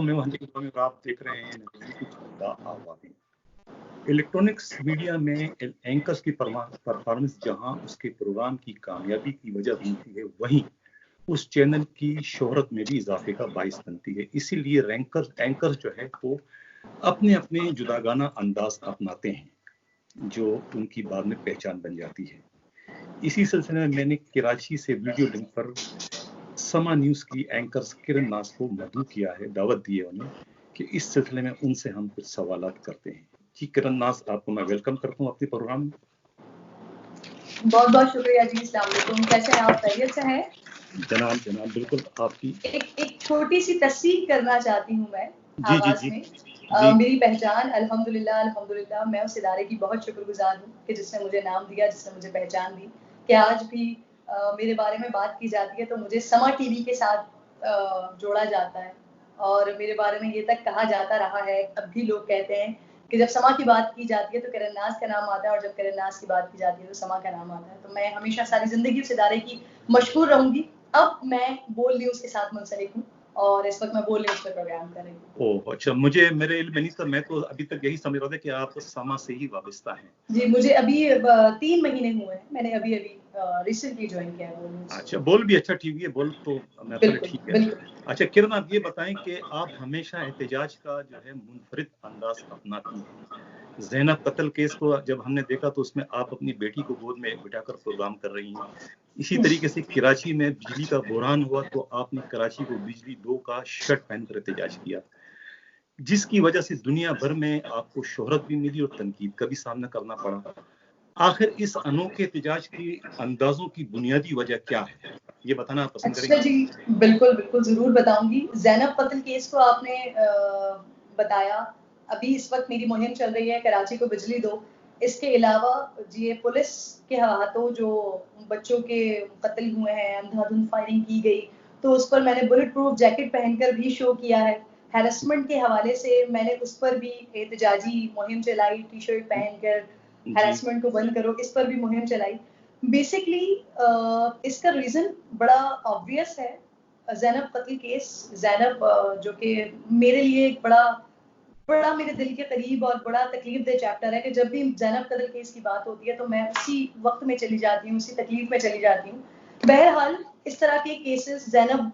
मैं और आप देख रहे हैं आवाज़। इलेक्ट्रॉनिक्स मीडिया में एंकर्स की परफॉर्मेंस जहां उसके प्रोग्राम की कामयाबी की वजह बनती है, वहीं उस चैनल की शोहरत में भी इजाफे का बाइस बनती है। इसीलिए एंकर्स जो है वो अपने अपने जुदागाना अंदाज अपनाते हैं, जो उनकी बाद में पहचान बन जाती है। इसी सिलसिले में मैंने कराची से वीडियो लिंक पर समा न्यूज की एंकर्स किरण नाज को मदऊ किया है, दावत दी है उन्हें कि इस सिलसिले में उनसे हम कुछ सवालात करते हैं। जी किरण नाज, आपको मैं वेलकम करता हूँ अपने प्रोग्राम में। बहुत बहुत शुक्रिया जी। अस्सलाम वालेकुम, कैसे हैं आप? खैरियत से हैं? जनाब बिल्कुल। आपकी एक छोटी सी तस्दीक करना चाहती हूँ मैं आगाज में। मेरी पहचान अल्हम्दुलिल्लाह मैं उस इदारे की बहुत शुक्रगुजार हूँ कि जिसने मुझे नाम दिया, जिसने मुझे पहचान दी कि आज भी मेरे बारे में बात की जाती है तो मुझे समा टीवी के साथ जोड़ा जाता है और मेरे बारे में ये तक कहा जाता रहा है। अब भी लोग कहते हैं कि जब समा की बात की जाती है तो किरण नाज का नाम आता है और जब किरण नाज की बात की जाती है तो समा का नाम आता है। तो मैं हमेशा सारी जिंदगी उस इदारे की मशहूर रहूंगी। अब मैं बोल न्यूज के साथ मुंसलिक हूँ और इस वक्त मैं बोल न्यूज पर प्रोग्राम कर रही हूँ। ओह अच्छा, मेरे इल्म नहीं था, मैं तो अभी तक यही समझ रहा था कि आप समा से ही वाबस्ता हैं। जी, मुझे अभी 3 महीने हुए हैं, मैंने अभी रिसेंटली ज्वाइन किया है बोल न्यूज। अच्छा, बोल भी अच्छा ठीक है, बोल तो मैं ठीक है। अच्छा किरण, आप ये बताएं कि आप हमेशा एहतजाज का जो है मुनफरिद अंदाज अपनाती हैं। ज़ैनब कत्ल केस को जब हमने देखा तो उसमें आप अपनी बेटी को गोद में बिठाकर प्रोग्राम कर रही हैं। इसी तरीके से कराची में बिजली का बुरहान हुआ तो आपने कराची को बिजली दो का शर्ट पहनकर एहतजाज किया, जिसकी वजह से दुनिया भर में आपको शोहरत भी मिली और तनकीद का भी सामना करना पड़ा। आखिर इस अनोखे एहतजाज के अंदाजों की बुनियादी वजह क्या है, ये बताना आप पसंद करेंगे? अच्छा जी, बिल्कुल जरूर बताऊंगी। ज़ैनब कत्ल केस को आपने बताया, अभी इस वक्त मेरी मुहिम चल रही है कराची को बिजली दो। इसके अलावा ये पुलिस के हाथों जो बच्चों के कत्ल हुए हैं, अंधाधुंध फायरिंग की गई, तो उस पर मैंने बुलेट प्रूफ जैकेट पहनकर भी शो किया है। हैरेसमेंट के हवाले से मैंने उस पर भी एहतजाजी मुहिम चलाई, टी शर्ट पहनकर हैरेसमेंट को बंद करो, इस पर भी मुहिम चलाई। बेसिकली इसका रीजन बड़ा ऑब्वियस है। ज़ैनब कत्ल केस, ज़ैनब जो कि मेरे लिए एक बड़ा मेरे दिल के करीब और बड़ा तकलीफ दे चैप्टर है कि जब भी ज़ैनब कत्ल केस की बात होती है तो मैं उसी वक्त में चली जाती हूँ, उसी तकलीफ में चली जाती हूँ। बहरहाल इस तरह के केसेस, ज़ैनब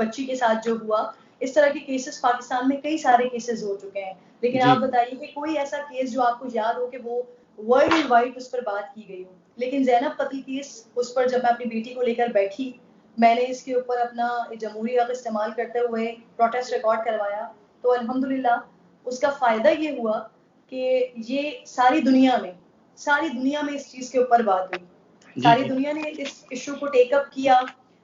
बच्ची के साथ जो हुआ, इस तरह के केसेस पाकिस्तान में कई सारे केसेस हो चुके हैं, लेकिन आप बताइए कि कोई ऐसा केस जो आपको याद हो कि वो वर्ल्ड वाइड उस पर बात की गई हो। लेकिन ज़ैनब कत्ल केस, उस पर जब मैं अपनी बेटी को लेकर बैठी, मैंने इसके ऊपर अपना जमहूरी हक इस्तेमाल करते हुए प्रोटेस्ट रिकॉर्ड करवाया, तो अल्हम्दुलिल्लाह उसका फायदा ये हुआ कि ये सारी दुनिया में इस चीज के ऊपर बात हुई। सारी दुनिया ने इस इशू को टेक अप किया।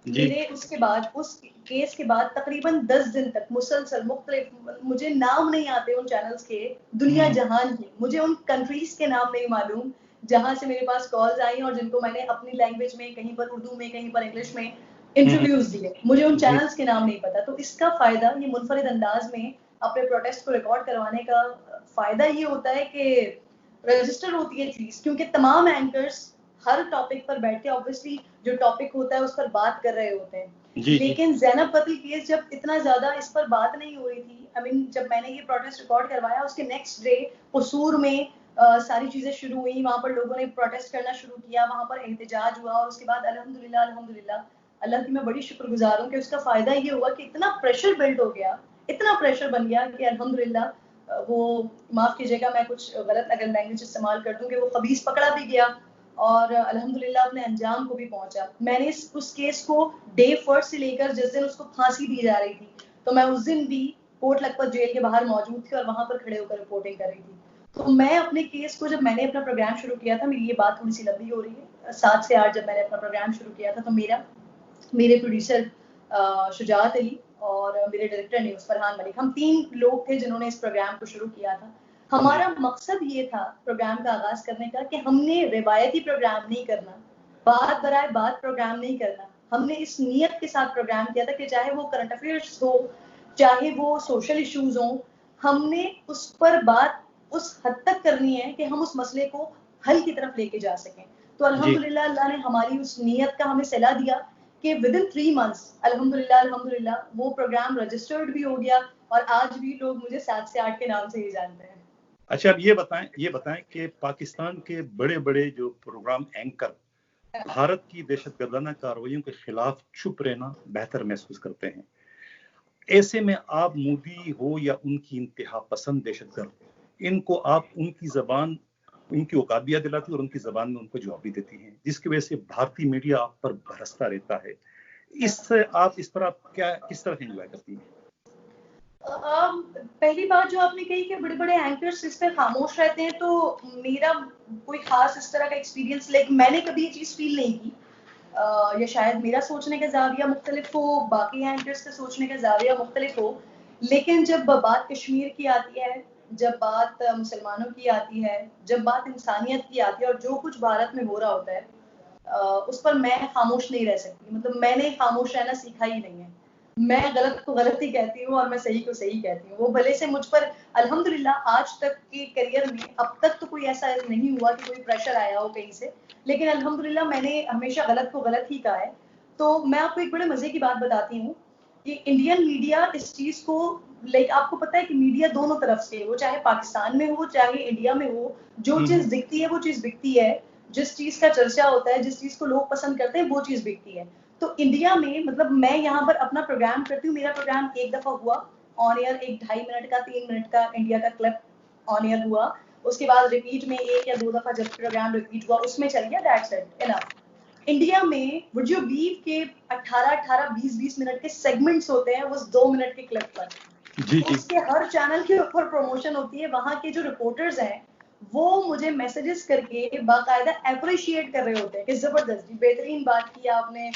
मेरे उसके बाद, उस केस के बाद तकरीबन 10 दिन तक मुसलसल मुख्तलिफ, मुझे नाम नहीं आते उन चैनल्स के, दुनिया जहान के, मुझे उन कंट्रीज के नाम नहीं मालूम जहां से मेरे पास कॉल्स आई और जिनको मैंने अपनी लैंग्वेज में, कहीं पर उर्दू में, कहीं पर इंग्लिश में इंटरव्यूज दिए, मुझे उन चैनल्स के नाम नहीं पता। तो इसका फायदा, ये मुनफरिद अंदाज में अपने प्रोटेस्ट को रिकॉर्ड करवाने का फायदा ये होता है कि रजिस्टर होती है चीज, क्योंकि तमाम एंकर्स हर टॉपिक पर बैठ के ऑब्वियसली जो टॉपिक होता है उस पर बात कर रहे होते हैं। लेकिन ज़ैनब कत्ल केस जब इतना ज्यादा इस पर बात नहीं हो रही थी, आई मीन जब मैंने ये प्रोटेस्ट रिकॉर्ड करवाया उसके नेक्स्ट डे कसूर में सारी चीजें शुरू हुई, वहां पर लोगों ने प्रोटेस्ट करना शुरू किया, वहां पर एहतजाज हुआ और उसके बाद अल्हम्दुलिल्लाह अल्लाह की मैं बड़ी शुक्रगुजार हूँ कि उसका फायदा ये हुआ कि इतना प्रेशर बिल्ड हो गया, इतना प्रेशर बन गया कि अल्हम्दुलिल्लाह वो, माफ कीजिएगा मैं कुछ गलत अगर लैंग्वेज इस्तेमाल कर दूं, कि वो खबीस पकड़ा भी गया और अल्हम्दुलिल्लाह अपने अंजाम को भी पहुंचा। मैंने उस केस को डे फर्स्ट से लेकर जिस दिन उसको फांसी दी जा रही थी, तो मैं उस दिन भी कोट लखपत जेल के बाहर मौजूद थी और वहां पर खड़े होकर रिपोर्टिंग कर रही थी। तो मैं अपने केस को, जब मैंने अपना प्रोग्राम शुरू किया था, मेरी ये बात थोड़ी सी लंबी हो रही है, 7 से 8 जब मैंने अपना प्रोग्राम शुरू किया था, तो मेरे प्रोड्यूसर शुजात अली और मेरे डायरेक्टर न्यूज़ फरहान मलिक, हम 3 लोग थे जिन्होंने इस प्रोग्राम को शुरू किया था। हमारा मकसद ये था प्रोग्राम का आगाज करने का कि हमने रिवायती प्रोग्राम नहीं करना, बात बराए बात प्रोग्राम नहीं करना। हमने इस नीयत के साथ प्रोग्राम किया था कि चाहे वो करंट अफेयर्स हो, चाहे वो सोशल इश्यूज हो, हमने उस पर बात उस हद तक करनी है कि हम उस मसले को हल की तरफ लेके जा सकें। तो अल्हम्दुलिल्लाह अल्लाह ने हमारी उस नीयत का हमें सिला दिया कि विद इन 3 months अल्हम्दुलिल्लाह वो प्रोग्राम रजिस्टर्ड भी हो गया और आज भी लोग मुझे 7 से 8 के नाम से ही जानते हैं। अच्छा, अब ये बताएं कि पाकिस्तान के बड़े बड़े जो प्रोग्राम एंकर भारत की दहशतगर्दाना कार्रवाइयों के खिलाफ चुप रहना बेहतर महसूस करते हैं, ऐसे में आप मोदी हो या उनकी इंतहा पसंद दहशतगर्द, इनको आप उनकी जबान, उनकी औकात भी याद दिलाती है और उनकी जबान में उनको जवाब भी देती हैं, जिसकी वजह से भारतीय मीडिया आप पर बरसता रहता है। इस पर आप किस तरह एंजॉय करती हैं? पहली बात जो आपने कही कि बड़े बड़े एंकर्स इस पे खामोश रहते हैं, तो मेरा कोई खास इस तरह का एक्सपीरियंस, लेकिन मैंने कभी ये चीज फील नहीं की। या शायद मेरा सोचने का जाविया मुख्तलिफ हो, बाकी एंकर्स के सोचने का जाविया मुख्तलिफ हो, लेकिन जब बात कश्मीर की आती है, जब बात मुसलमानों की आती है, जब बात इंसानियत की आती है और जो कुछ भारत में हो रहा होता है, उस पर मैं खामोश नहीं रह सकती। मतलब मैंने खामोश रहना सीखा ही नहीं है। मैं गलत को गलत ही कहती हूँ और मैं सही को सही कहती हूँ। वो भले से मुझ पर अल्हम्दुलिल्लाह आज तक के करियर में अब तक तो कोई ऐसा नहीं हुआ कि कोई प्रेशर आया हो कहीं से, लेकिन अल्हम्दुलिल्लाह मैंने हमेशा गलत को गलत ही कहा है। तो मैं आपको एक बड़े मजे की बात बताती हूँ कि इंडियन मीडिया इस चीज को, लाइक आपको पता है कि मीडिया दोनों तरफ से, वो चाहे पाकिस्तान में हो चाहे इंडिया में हो, जो चीज दिखती है वो चीज बिकती है। जिस चीज का चर्चा होता है, जिस चीज को लोग पसंद करते हैं, वो चीज बिकती है। तो इंडिया में, मतलब मैं यहाँ पर अपना प्रोग्राम करती हूँ, मेरा प्रोग्राम एक दफा हुआ ऑन एयर, एक 2.5 मिनट का 3 मिनट का इंडिया का क्लिप ऑन एयर हुआ, उसके बाद रिपीट में 1 या 2 दफा जब प्रोग्राम रिपीट हुआ उसमें चल गया, दैट्स इट, इनफ। इंडिया में वुड यू बिलीव के 18 20 मिनट के सेगमेंट्स होते हैं उस 2 मिनट के क्लिप पर। जी। उसके हर चैनल के ऊपर प्रमोशन होती है। वहां के जो रिपोर्टर्स हैं वो मुझे मैसेजेस करके बाकायदा अप्रिशिएट कर रहे होते हैं कि जबरदस्त, बेहतरीन बात की आपने,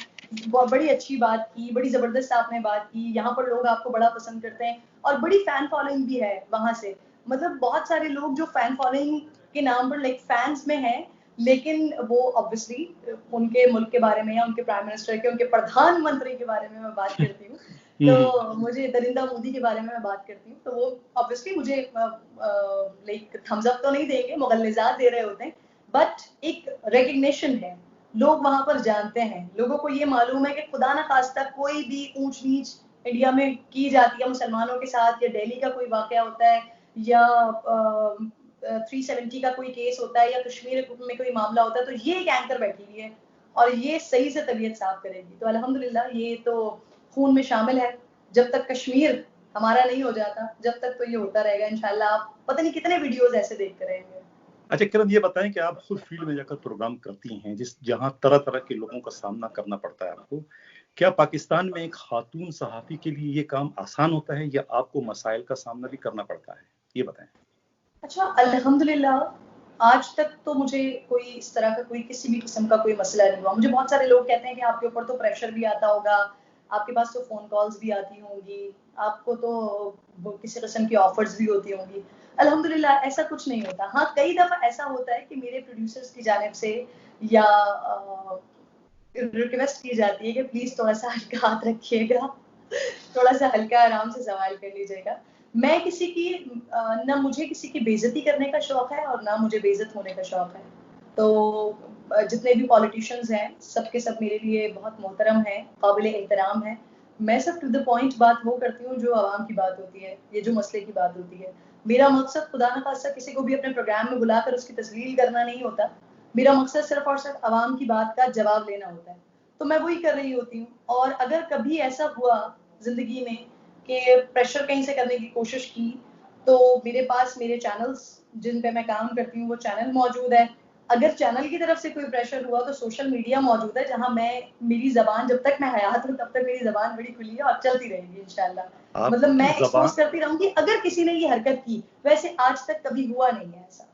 बड़ी अच्छी बात की, बड़ी जबरदस्त आपने बात की, यहाँ पर लोग आपको बड़ा पसंद करते हैं और बड़ी फैन फॉलोइंग भी है वहां से। मतलब बहुत सारे लोग जो फैन फॉलोइंग के नाम पर लाइक फैंस में हैं, लेकिन वो ऑब्वियसली उनके मुल्क के बारे में या उनके प्राइम मिनिस्टर के, उनके प्रधानमंत्री के बारे में मैं बात करती हूँ, तो मुझे दरिंदा मोदी के बारे में मैं बात करती हूँ, तो वो ऑब्वियसली मुझे लाइक थम्स अप तो नहीं देंगे, मुगल्लिजात दे रहे होते हैं, बट एक रिकग्निशन है, लोग वहां पर जानते हैं, लोगों को ये मालूम है कि खुदा ना खास्ता कोई भी ऊंच नीच इंडिया में की जाती है मुसलमानों के साथ, या दिल्ली का कोई वाकया होता है, या 370 का कोई केस होता है, या कश्मीर में कोई मामला होता है, तो ये एक एंकर बैठी हुई है और ये सही से तबीयत साफ करेगी। तो अल्हम्दुलिल्लाह ये तो खून में शामिल है। जब तक कश्मीर हमारा नहीं हो जाता, जब तक तो ये होता रहेगा इंशाल्लाह। आप पता नहीं कितने वीडियोस ऐसे देखते रहेंगे। अच्छा किरण, ये बताएं कि आप खुद फील्ड में जाकर प्रोग्राम करती हैं, जहां तरह तरह के लोगों का सामना करना पड़ता है आपको, क्या पाकिस्तान में एक खातून सहाफी के लिए ये काम आसान होता है या आपको मसाइल का सामना भी करना पड़ता है, ये बताएं। अच्छा, अल्हम्दुलिल्लाह आज तक तो मुझे कोई इस तरह का कोई किसी भी किस्म का कोई मसला नहीं हुआ। मुझे बहुत सारे लोग कहते हैं कि आपके ऊपर तो प्रेशर भी आता होगा, आपके पास तो फोन कॉल्स भी आती होंगी, आपको तो किसी किस्म की ऑफर्स भी होती होंगी। अल्हम्दुलिल्लाह ऐसा कुछ नहीं होता। हाँ, कई दफा ऐसा होता है कि मेरे प्रोड्यूसर्स की जानिब से या रिक्वेस्ट की जाती है कि प्लीज थोड़ा सा हल्का हाथ रखिएगा, थोड़ा सा हल्का आराम से सवाल कर लीजिएगा। मैं किसी की ना मुझे किसी की बेइज्जती करने का शौक है और ना मुझे बेइज्जत होने का शौक है। तो जितने भी पॉलिटिशियंस हैं सबके सब मेरे लिए बहुत मोहतरम हैं, काबिल एहतराम हैं। मैं सब टू द पॉइंट बात वो करती हूँ जो आवाम की बात होती है, ये जो मसले की बात होती है। मेरा मकसद खुदा न खास्ता किसी को भी अपने प्रोग्राम में बुलाकर उसकी तस्लील करना नहीं होता। मेरा मकसद सिर्फ और सिर्फ आवाम की बात का जवाब लेना होता है। तो मैं वही कर रही होती हूँ। और अगर कभी ऐसा हुआ जिंदगी में कि प्रेशर कहीं से करने की कोशिश की, तो मेरे पास मेरे चैनल्स जिन पे मैं काम करती हूँ वो चैनल मौजूद है। अगर चैनल की तरफ से कोई प्रेशर हुआ तो सोशल मीडिया मौजूद है, जहां मेरी जबान, जब तक मैं हयात हूँ तब तक मेरी जबान बड़ी खुली है और चलती रहेगी इंशाल्लाह। मतलब आपकी मैं जबान, एक्सपोज करती रहूंगी अगर किसी ने ये हरकत की। वैसे आज तक कभी हुआ नहीं है ऐसा।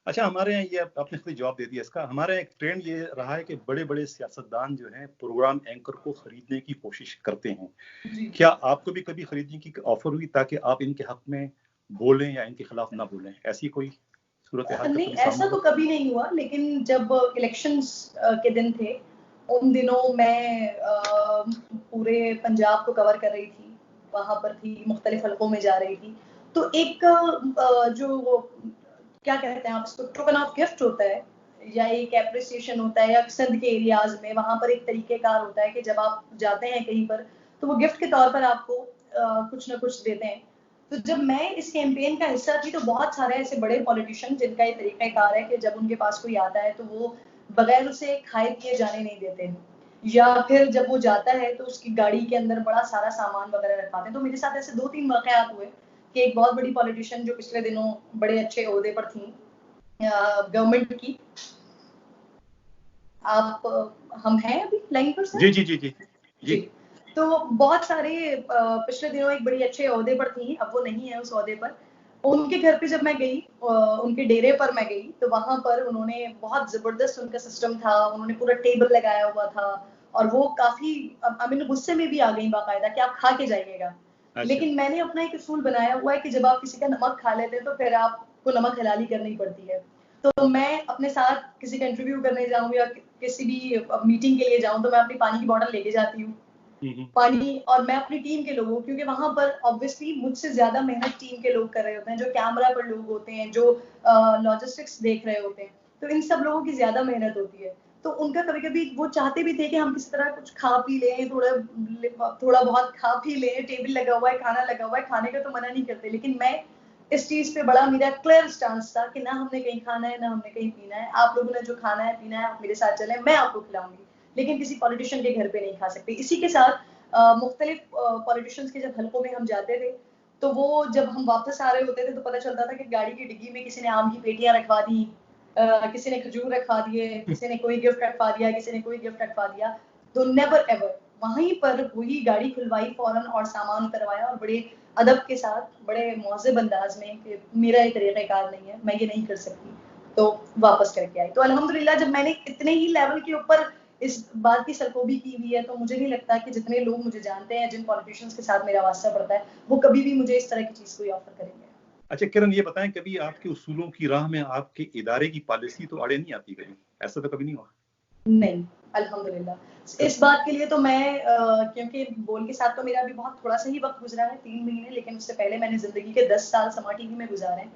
अच्छा हमारे यहाँ, ये आपने खुद जवाब दे दिया इसका, हमारे यहाँ एक ट्रेंड ये रहा है कि बड़े बड़े सियासतदान जो हैं प्रोग्राम एंकर को खरीदने की कोशिश करते हैं। जी। क्या आपको भी कभी खरीदने की ऑफर हुई ताकि आप इनके हक में बोलें या इनके खिलाफ ना बोलें? ऐसी कोई सूरत हाल का नहीं, कभी सामना ऐसा तो हुआ? कभी नहीं हुआ, लेकिन जब इलेक्शंस के दिन थे उन दिनों मैं पूरे पंजाब को कवर कर रही थी, वहां पर थी, मुख्तलिफ हलकों में जा रही थी। तो एक जो क्या कहते हैं आप इसको, टोकन ऑफ गिफ्ट होता है, या एक एप्रिसिएशन होता है, या सिंध के एरियाज में वहां पर एक तरीकेकार होता है कि जब आप जाते हैं कहीं पर तो वो गिफ्ट के तौर पर आपको कुछ ना कुछ देते हैं। तो जब मैं इस कैंपेन का हिस्सा थी तो बहुत सारे ऐसे बड़े पॉलिटिशियन जिनका ये तरीकाकार है कि जब उनके पास कोई आता है तो वो बगैर उसे खाए पिए जाने नहीं देते, या फिर जब वो जाता है तो उसकी गाड़ी के अंदर बड़ा सारा सामान वगैरह रखवाते हैं। तो मेरे साथ ऐसे 2-3 वाकयात हुए कि एक बहुत बड़ी पॉलिटिशियन जो पिछले दिनों बड़े अच्छे ओहदे पर थी गवर्नमेंट की, आप हम हैं अभी लाइन पर सर? जी जी जी जी जी। तो बहुत सारे पिछले दिनों एक बड़ी अच्छे ओहदे पर थी, अब वो नहीं है उस ओहदे पर। उनके घर पे जब मैं गई, उनके डेरे पर मैं गई, तो वहां पर उन्होंने बहुत जबरदस्त उनका सिस्टम था, उन्होंने पूरा टेबल लगाया हुआ था और वो काफी गुस्से में भी आ गई बाकायदा कि आप खा के जाइएगा। अच्छा। लेकिन मैंने अपना एक उसूल बनाया हुआ है कि जब आप किसी का नमक खा लेते हैं तो फिर आपको नमक हलाली करनी पड़ती है। तो मैं अपने साथ किसी का इंटरव्यू करने जाऊं या किसी भी मीटिंग के लिए जाऊं तो मैं अपनी पानी की बोतल लेके जाती हूँ, पानी, और मैं अपनी टीम के लोगों, क्योंकि वहां पर ऑब्वियसली मुझसे ज्यादा मेहनत टीम के लोग कर रहे होते हैं, जो कैमरा पर लोग होते हैं, जो लॉजिस्टिक्स देख रहे होते हैं, तो इन सब लोगों की ज्यादा मेहनत होती है। तो उनका कभी कभी वो चाहते भी थे कि हम किसी तरह कुछ खा पी लें, थोड़ा बहुत खा पी लें, टेबल लगा हुआ है, खाना लगा हुआ है, खाने का तो मना नहीं करते, लेकिन मैं इस चीज पे बड़ा मेरा क्लियर स्टांस था कि ना हमने कहीं खाना है ना हमने कहीं पीना है, आप लोगों ने जो खाना है पीना है आप मेरे साथ चलें, मैं आपको खिलाऊंगी, लेकिन किसी पॉलिटिशियन के घर पे नहीं खा सकते। इसी के साथ मुख्तलिफ पॉलिटिशियंस के जब हलकों में हम जाते थे तो वो जब हम वापस आ रहे होते थे तो पता चलता था कि गाड़ी की डिग्गी में किसी ने आम की पेटियां रखवा दी, किसी ने खजूर रखवा दिए, किसी ने कोई गिफ्ट रखवा दिया, किसी ने कोई गिफ्ट रखवा दिया। तो नेवर एवर वहीं पर वही गाड़ी खुलवाई फौरन और सामान उतरवाया और बड़े अदब के साथ बड़े मौज़िब अंदाज में कि मेरा ये तरीक़ाकार नहीं है, मैं ये नहीं कर सकती, तो वापस करके आई। तो अल्हम्दुलिल्लाह जब मैंने इतने ही लेवल के ऊपर इस बात की सरकोबी की हुई है तो मुझे नहीं लगता कि जितने लोग मुझे जानते हैं, जिन पॉलिटिशियंस के साथ मेरा वास्ता पड़ता है, वो कभी भी मुझे इस तरह की चीज कोई ऑफर करेंगे। अच्छा किरण, ये बताएं कभी आपके उसूलों की राह में आपके इदारे की पॉलिसी तो अड़े नहीं आती कभी? ऐसा तो कभी नहीं हुआ? नहीं, अल्हम्दुलिल्लाह। इस बात के लिए तो मैं क्योंकि बोल के साथ तो मेरा अभी बहुत थोड़ा सा ही वक्त गुजरा है, 3 महीने, लेकिन उससे पहले मैंने जिंदगी के 10 साल समा टीवी में गुजारे हैं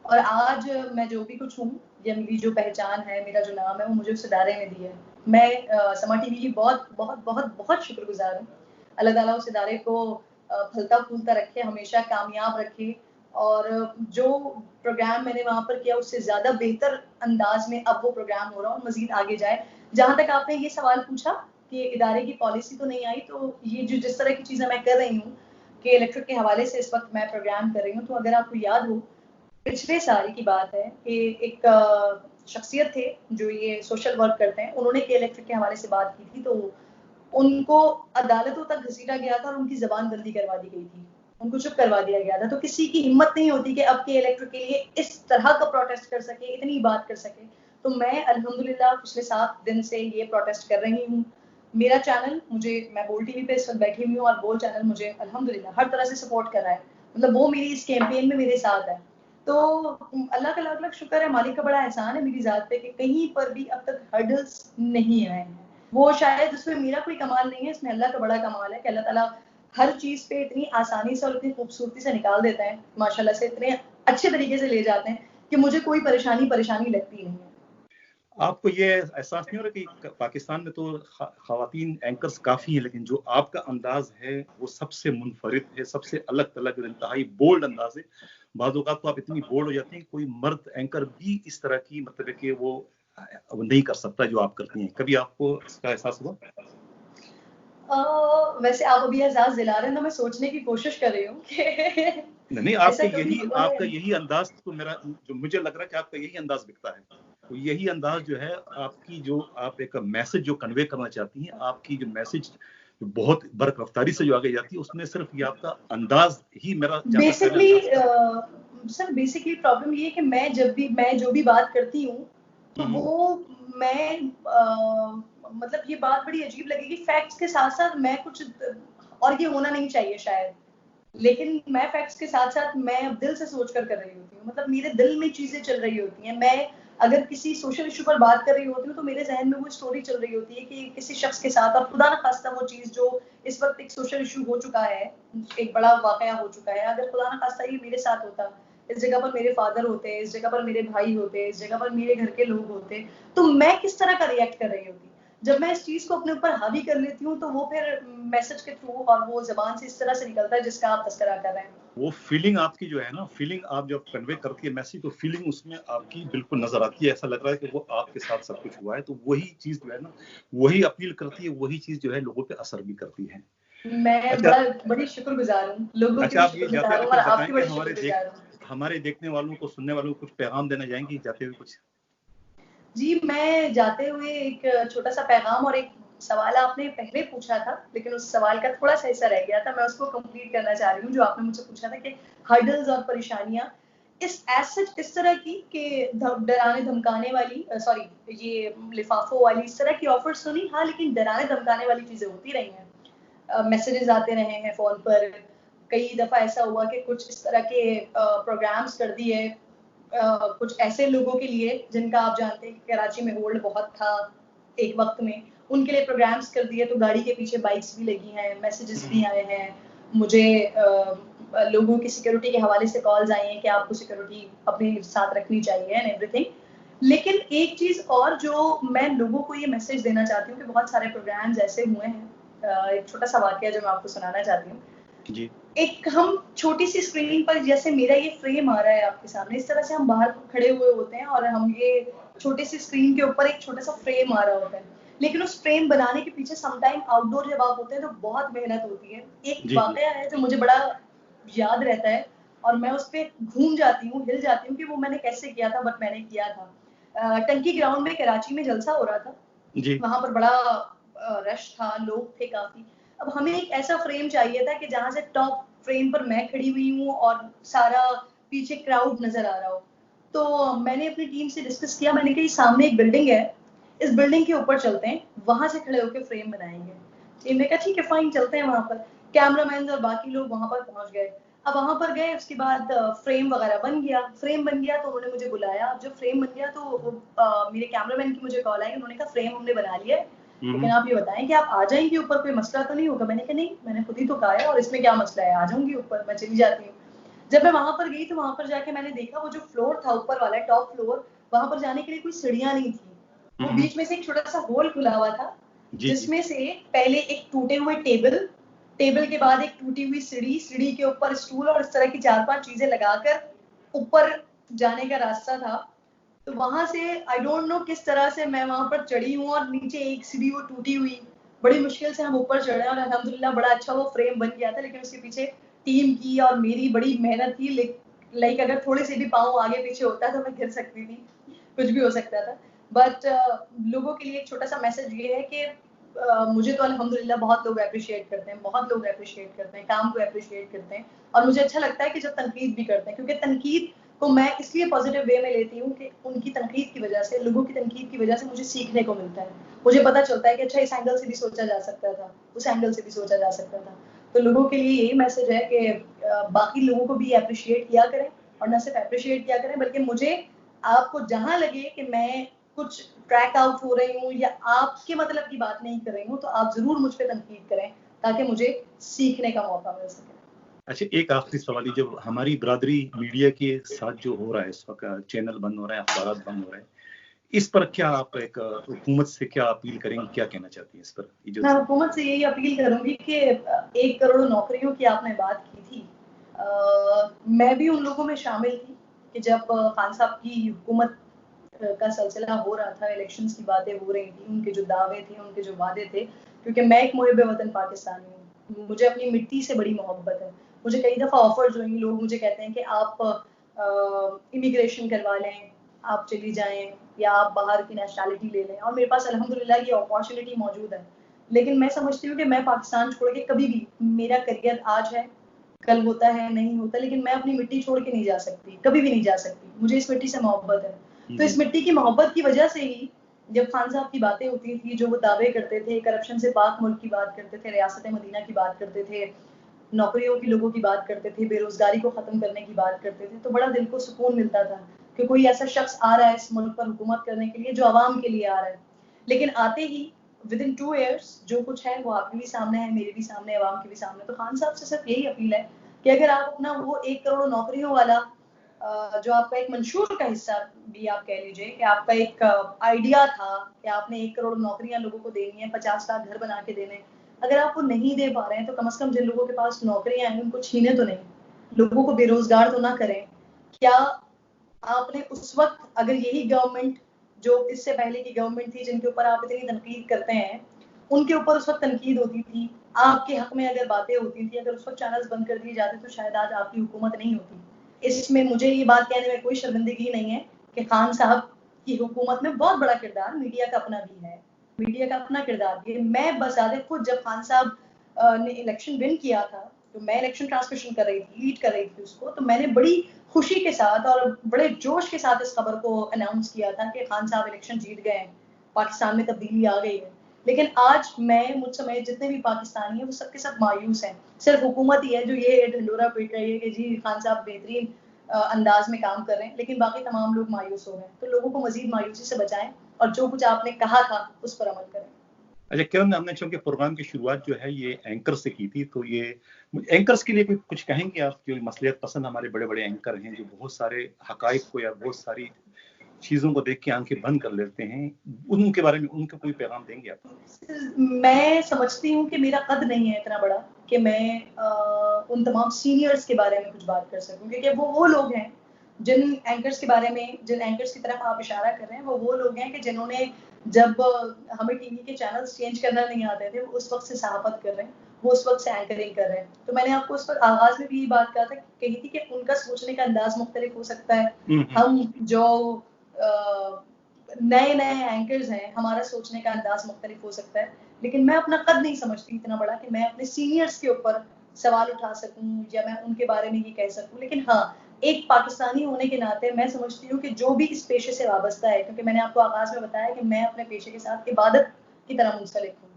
और आज मैं जो भी कुछ हूँ या मेरी जो पहचान है, मेरा जो नाम है, वो मुझे उस इदारे ने दी है। मैं समा टीवी की बहुत बहुत बहुत बहुत शुक्रगुजार हूँ। अल्लाह ताला उस इदारे को फलता फूलता रखे, हमेशा कामयाब रखे और जो प्रोग्राम मैंने वहाँ पर किया उससे ज़्यादा बेहतर अंदाज में अब वो प्रोग्राम हो रहा है और मज़ीद आगे जाए। जहाँ तक आपने ये सवाल पूछा कि इदारे की पॉलिसी तो नहीं आई, तो ये जो जिस तरह की चीज़ें मैं कर रही हूँ कि इलेक्ट्रिक के हवाले से इस वक्त मैं प्रोग्राम कर रही हूँ, तो अगर आपको याद हो पिछले साल की बात है कि एक शख्सियत थे जो ये सोशल वर्क करते हैं, उन्होंने के इलेक्ट्रिक के हवाले से बात की थी, तो उनको अदालतों तक घसीटा गया था और उनकी जबान बंदी करवा दी गई थी, उनको चुप करवा दिया गया था। तो किसी की हिम्मत नहीं होती कि अब के इलेक्ट्रिक के लिए इस तरह का प्रोटेस्ट कर सके, इतनी बात कर सके। तो मैं अल्हम्दुलिल्लाह पिछले 7 दिन से ये प्रोटेस्ट कर रही हूँ। मेरा चैनल मैं बोल टीवी पे इस वक्त बैठी हुई हूँ और बोल चैनल मुझे अल्हम्दुलिल्लाह हर तरह से सपोर्ट कर रहा है, मतलब वो मेरी इस कैंपेन में मेरे साथ है। तो अल्लाह का लाख लाख शुक्र है, मालिक का बड़ा एहसान है मेरी जात पे कि कहीं पर भी अब तक हर्डल्स नहीं आए हैं। वो शायद उसमें मेरा कोई कमाल नहीं है, इसमें अल्लाह का बड़ा कमाल है कि अल्लाह ताला हर चीज पे इतनी आसानी से और इतनी खूबसूरती से निकाल देता है, माशाल्लाह से इतने अच्छे तरीके से ले जाते हैं कि मुझे कोई परेशानी लगती नहीं है। आपको ये एहसास नहीं हो रहा कि पाकिस्तान में तो खवातीन एंकर्स काफ़ी हैं, लेकिन जो आपका अंदाज है वो सबसे मुनफरिद है, सबसे अलग थलग, इंतहाई बोल्ड अंदाज है। बाज़ औक़ात तो आप इतनी बोल्ड हो जाती हैं कोई मर्द एंकर भी इस तरह की मतलब है कि वो नहीं कर सकता जो आप करती हैं। कभी आपको इसका एहसास हुआ? वैसे आप अभी एहसास दिला रहे हैं तो मैं सोचने की कोशिश कर रही हूँ कि नहीं, ऐसा कभी हुआ है। आपका यही अंदाज तो मेरा जो मुझे लग रहा है कि आपका यही अंदाज बिकता है। तो यही अंदाज जो है आपकी, जो आप एक मैसेज जो कन्वे करना चाहती हैं, आपकी जो मैसेज जो बहुत बरक रफ्तारी से जो आगे जाती है, उसमें सिर्फ ये आपका अंदाज ही मेरा जहाँ तक बेसिकली सर बेसिकली प्रॉब्लम ये है कि मैं जो भी बात करती हूँ तो वो मैं मतलब ये बात बड़ी अजीब लगेगी, फैक्ट्स के साथ साथ मैं कुछ और ये होना नहीं चाहिए शायद, लेकिन मैं फैक्ट्स के साथ साथ मैं अब दिल से सोच कर रही होती हूँ, मतलब मेरे दिल में चीजें चल रही होती हैं। मैं अगर किसी सोशल इशू पर बात कर रही होती हूँ तो मेरे जहन में वो स्टोरी चल रही होती है कि किसी शख्स के साथ, और खुदा न खास्ता वो चीज जो इस वक्त एक सोशल इशू हो चुका है, एक बड़ा वाकया हो चुका है, अगर खुदा न खास्ता ये मेरे साथ होता इस जगह पर मेरे फादर होते, इस जगह पर मेरे भाई होते, इस जगह पर मेरे घर के लोग होते, तो मैं किस तरह का रिएक्ट कर रही होती। जब मैं इस चीज को अपने ऊपर हावी कर लेती हूँ तो वो फिर मैसेज के थ्रू और वो जबान से इस तरह से निकलता है जिसका आप तस्करा कर रहे हैं। वो फीलिंग आपकी जो है ना, फीलिंग आप जब कन्वे करती है मैसेज, तो फीलिंग उसमें आपकी बिल्कुल नजर आती है। ऐसा लग रहा है कि वो आपके साथ सब कुछ हुआ है। तो वही चीज जो है ना, वही अपील करती है, वही चीज जो है लोगों पे असर भी करती है। मैं अच्छा, बड़ी शुक्रगुजार हूँ, लोगों की भी आप ये जाते शुक्रगुजार हुए हूँ और कुछ आपकी बताएंगे, बड़ी शुक्रगुजार हूँ। हमारे देखने वालों को, सुनने वालों को कुछ पैगाम देना चाहेंगी जाते हुए कुछ? जी, मैं जाते हुए एक छोटा-सा पैगाम और एक सवाल आपने पहले पूछा था, लेकिन उस सवाल का थोड़ा-सा हिस्सा रह गया था, मैं उसको कंप्लीट करना चाह रही हूँ, जो आपने मुझसे पूछा था कि हर्डल्स और परेशानियाँ इस एज़ सच इस तरह की कि डराने-धमकाने वाली सॉरी ये लिफ़ाफ़ों वाली इस तरह की ऑफ़र्स तो नहीं, हाँ, लेकिन डराने-धमकाने वाली चीज़ें होती रही हैं। मैसेजेस आते रहे हैं फ़ोन पर, कई दफ़ा ऐसा हुआ कि कुछ इस तरह के प्रोग्राम्स कर दिए कुछ ऐसे लोगों के लिए जिनका आप जानते हैं कि कराची में होल्ड बहुत था एक वक्त में, उनके लिए प्रोग्राम्स कर दिए तो गाड़ी के पीछे बाइक्स भी लगी हैं, मैसेजेस भी आए हैं, मुझे लोगों की सिक्योरिटी के हवाले से कॉल्स आई हैं कि आपको सिक्योरिटी अपने साथ रखनी चाहिए एंड एवरीथिंग। लेकिन एक चीज़ और जो मैं लोगों को ये मैसेज देना चाहती हूँ कि बहुत सारे प्रोग्राम्स ऐसे हुए हैं, एक छोटा-सा वाकया जो मैं आपको सुनाना चाहती हूँ। जी। एक हम छोटी सी स्क्रीन पर जैसे मेरा ये फ्रेम आ रहा है आपके सामने, इस तरह से हम बाहर खड़े हुए होते हैं और हम ये छोटी सी स्क्रीन के ऊपर एक छोटा सा फ्रेम आ रहा होता है, लेकिन उस फ्रेम बनाने के पीछे समटाइम आउटडोर जब आप होते हैं तो बहुत मेहनत होती है। एक जी। जी। वाकया है जो मुझे बड़ा याद रहता है और मैं उस पर घूम जाती हूँ, हिल जाती हूँ कि वो मैंने कैसे किया था, बट मैंने किया था। टंकी ग्राउंड में कराची में जलसा हो रहा था, जी। वहाँ पर बड़ा रश था, लोग थे काफ़ी। अब हमें एक ऐसा फ्रेम चाहिए था कि जहाँ से टॉप फ्रेम पर मैं खड़ी हुई हूँ और सारा पीछे क्राउड नज़र आ रहा हो। तो मैंने अपनी टीम से डिस्कस किया, मैंने कहा सामने एक बिल्डिंग है, इस बिल्डिंग के ऊपर चलते हैं, वहाँ से खड़े होके फ्रेम बनाएँगे। टीम ने कहा ठीक है फाइन चलते हैं वहाँ पर। कैमरामैन्स और बाकी लोग वहाँ पर पहुँच गए। अब वहाँ पर गए उसके बाद फ्रेम वगैरह बन गया। फ्रेम बन गया तो उन्होंने मुझे बुलाया। अब जब फ्रेम बन गया तो मेरे कैमरामैन की मुझे कॉल आई, उन्होंने कहा फ्रेम हमने बना लिया है, लेकिन आप ये बताएं कि आप आ जाएंगी ऊपर, कोई मसला तो नहीं होगा? मैंने कहा नहीं, मैंने खुद ही तो कहा है और इसमें क्या मसला है, आ जाऊंगी ऊपर, मैं चली जाती हूँ। जब मैं वहां पर गई तो वहां पर जाके मैंने देखा वो जो फ्लोर था ऊपर वाला टॉप फ्लोर, वहां पर जाने के लिए कोई सीढ़ियां नहीं थी। वो बीच में से एक छोटा सा होल खुला हुआ था, जी। जी। जिसमें से पहले एक टूटे हुए टेबल, टेबल के बाद एक टूटी हुई सीढ़ी, सीढ़ी के ऊपर स्टूल और इस तरह की 4-5 चीजें लगाकर ऊपर जाने का रास्ता था। तो वहां से आई डोंट नो किस तरह से मैं वहां पर चढ़ी हूँ और नीचे एक सीढ़ी वो टूटी हुई, बड़ी मुश्किल से हम ऊपर चढ़े और अल्हम्दुलिल्लाह बड़ा अच्छा वो फ्रेम बन गया था, लेकिन उसके पीछे टीम की और मेरी बड़ी मेहनत थी। लाइक अगर थोड़े से भी पाँव आगे पीछे होता तो मैं गिर सकती थी, कुछ भी हो सकता था। बट लोगों के लिए एक छोटा सा मैसेज ये है कि मुझे तो अल्हम्दुलिल्लाह बहुत लोग अप्रिशिएट करते हैं, बहुत लोग अप्रिशिएट करते हैं, काम को अप्रिशिएट करते हैं और मुझे अच्छा लगता है कि जब तनकीद भी करते हैं, क्योंकि तनकीद को मैं इसलिए पॉजिटिव वे में लेती हूँ कि उनकी तनकीद की वजह से, लोगों की तनकीद की वजह से मुझे सीखने को मिलता है। मुझे पता चलता है कि अच्छा इस एंगल से भी सोचा जा सकता था, उस एंगल से भी सोचा जा सकता था। तो लोगों के लिए यही मैसेज है कि बाकी लोगों को भी अप्रिशिएट किया करें और न सिर्फ अप्रिशिएट किया करें बल्कि मुझे आपको जहाँ लगे कि मैं कुछ ट्रैक आउट हो रही हूँ या आपके मतलब की बात नहीं कर रही हूँ, तो आप ज़रूर मुझ पे तनकीद करें ताकि मुझे सीखने का मौका मिल सके। अच्छा, एक आखिरी सवाल, जब हमारी बिरादरी मीडिया के साथ जो हो रहा है इस वक्त, चैनल बंद हो रहे हैं, अखबार बंद हो रहे हैं, इस पर क्या आप एक हुकूमत से क्या अपील करेंगे, क्या कहना चाहती हैं इस पर? मैं हुकूमत से यही अपील करूंगी कि 1 करोड़ नौकरियों की आपने बात की थी, मैं भी उन लोगों में शामिल थी कि जब खान साहब की हुकूमत का सिलसिला हो रहा था, इलेक्शंस की बातें हो रही थी, उनके जो दावे थे, उनके जो वादे थे, क्योंकि मैं एक मुहिब वतन पाकिस्तानी हूँ, मुझे अपनी मिट्टी से बड़ी मोहब्बत है। मुझे कई दफ़ा ऑफर्स हुई, लोग मुझे कहते हैं कि आप इमिग्रेशन करवा लें, आप चली जाएं या आप बाहर की नेशनैलिटी ले लें, और मेरे पास अल्हम्दुलिल्लाह ये अपॉर्चुनिटी मौजूद है। लेकिन मैं समझती हूँ कि मैं पाकिस्तान छोड़ के कभी भी, मेरा करियर आज है, कल होता है, नहीं होता, लेकिन मैं अपनी मिट्टी छोड़ के नहीं जा सकती, कभी भी नहीं जा सकती। मुझे इस मिट्टी से मोहब्बत है। तो इस मिट्टी की मोहब्बत की वजह से ही जब खान साहब की बातें होती थी, जो वो दावे करते थे, करप्शन से पाक मुल्क की बात करते थे, रियासत मदीना की बात करते थे, नौकरियों की लोगों की बात करते थे, बेरोजगारी को खत्म करने की बात करते थे, तो बड़ा दिल को सुकून मिलता था कि कोई ऐसा शख्स आ रहा है इस मुल्क पर हुकूमत करने के लिए जो आवाम के लिए आ रहा है। लेकिन आते ही विद इन 2 ईयर्स जो कुछ है वो आपके भी सामने है, मेरे भी सामने, आवाम के भी सामने। तो खान साहब से सिर्फ यही अपील है कि अगर आप अपना वो 1 करोड़ नौकरियों वाला जो आपका एक मंशूर का हिस्सा भी आप कह लीजिए, कि आपका एक आइडिया था कि आपने 1 करोड़ नौकरियां लोगों को देनी है, 50 लाख घर बना के देने, अगर आप वो नहीं दे पा रहे हैं तो कम से कम जिन लोगों के पास नौकरियां हैं उनको छीने तो नहीं, लोगों को बेरोजगार तो ना करें। क्या आपने उस वक्त, अगर यही गवर्नमेंट जो इससे पहले की गवर्नमेंट थी जिनके ऊपर आप इतनी तनकीद करते हैं, उनके ऊपर उस वक्त तनकीद होती थी, आपके हक में अगर बातें होती थी, अगर उस वक्त चैनल्स बंद कर दिए जाते तो शायद आज आपकी हुकूमत नहीं होती। इसमें मुझे ये बात कहने में कोई शर्मिंदगी नहीं है कि खान साहब की हुकूमत में बहुत बड़ा किरदार मीडिया का अपना भी है, मीडिया का अपना किरदार भी है। मैं बसादे खुद जब खान साहब ने इलेक्शन विन किया था, तो मैं इलेक्शन ट्रांसमिशन कर रही थी, लीड कर रही थी उसको, तो मैंने बड़ी खुशी के साथ और बड़े जोश के साथ इस खबर को अनाउंस किया था कि खान साहब इलेक्शन जीत गए हैं, पाकिस्तान में तब्दीली आ गई है। लेकिन आज मैं, मुझ समेत जितने भी पाकिस्तानी हैं, वो सबके सब मायूस हैं। सिर्फ हुकूमत ही है जो ये ढिंडोरा पीट रही है कि जी खान साहब बेहतरीन अंदाज में काम कर रहे हैं, लेकिन बाकी तमाम लोग मायूस हो रहे हैं। तो लोगों को मजीद मायूसी से बचाएं और जो कुछ आपने कहा था उस पर अमल करें। अच्छा किरण, हमने चूंकि प्रोग्राम की शुरुआत जो है ये एंकर से की थी, तो ये एंकर्स के लिए कुछ कहेंगे आप? जो मसलियत पसंद हमारे बड़े बड़े एंकर हैं जो बहुत सारे हकाइक को या बहुत सारी चीजों को देख के आंखें बंद कर लेते हैं, उनके बारे में उनको कोई पैगाम देंगे आप? मैं समझती हूँ कि मेरा कद नहीं है इतना बड़ा कि मैं उन तमाम सीनियर्स के बारे में कुछ बात कर सकूं, क्योंकि वो लोग हैं जिन एंकर्स के बारे में, जिन एंकर्स की तरफ आप इशारा कर रहे हैं, वो लोग हैं कि जिन्होंने, जब हमें टीवी के चैनल्स चेंज करना नहीं आते थे, वो उस वक्त से सहाफत कर रहे हैं, वो उस वक्त से एंकरिंग कर रहे हैं। तो मैंने आपको उस पर आगाज में भी ये बात कही थी कि उनका सोचने का अंदाज मुख्तलिफ हो सकता है। हम जो नए एंकर्स हैं, हमारा सोचने का अंदाज मुख्तलिफ हो सकता है, लेकिन मैं अपना कद नहीं समझती इतना बड़ा कि मैं अपने सीनियर्स के ऊपर सवाल उठा सकूं या मैं उनके बारे में ये कह सकूं। लेकिन हाँ, एक पाकिस्तानी होने के नाते मैं समझती हूँ कि जो भी इस पेशे से वाबस्ता है, क्योंकि मैंने आपको आगाज में बताया कि मैं अपने पेशे के साथ इबादत की तरह मुंसलिक हूँ,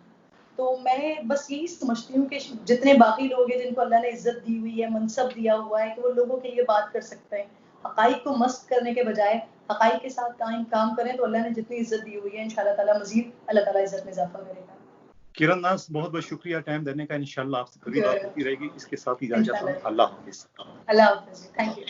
तो मैं बस यही समझती हूँ कि जितने बाकी लोग हैं जिनको अल्लाह ने इज्जत दी हुई है, मनसब दिया हुआ है, कि वो लोगों के लिए बात कर सकते हैं। हकाइक को मस्त करने के बजाय हकाइक के साथ काम करें तो अल्लाह ने जितनी इज्जत दी हुई है, इंशाअल्लाह ताला मजीद अल्लाह ताला इज्जत में इजाफा करेगा। किरण नाज, बहुत बहुत शुक्रिया टाइम देने का। इंशाल्लाह आपसे कभी बात होती रहेगी। इसके साथ ही इजाजत, अल्लाह हाफिज। अल्लाह हाफिज, थैंक यू।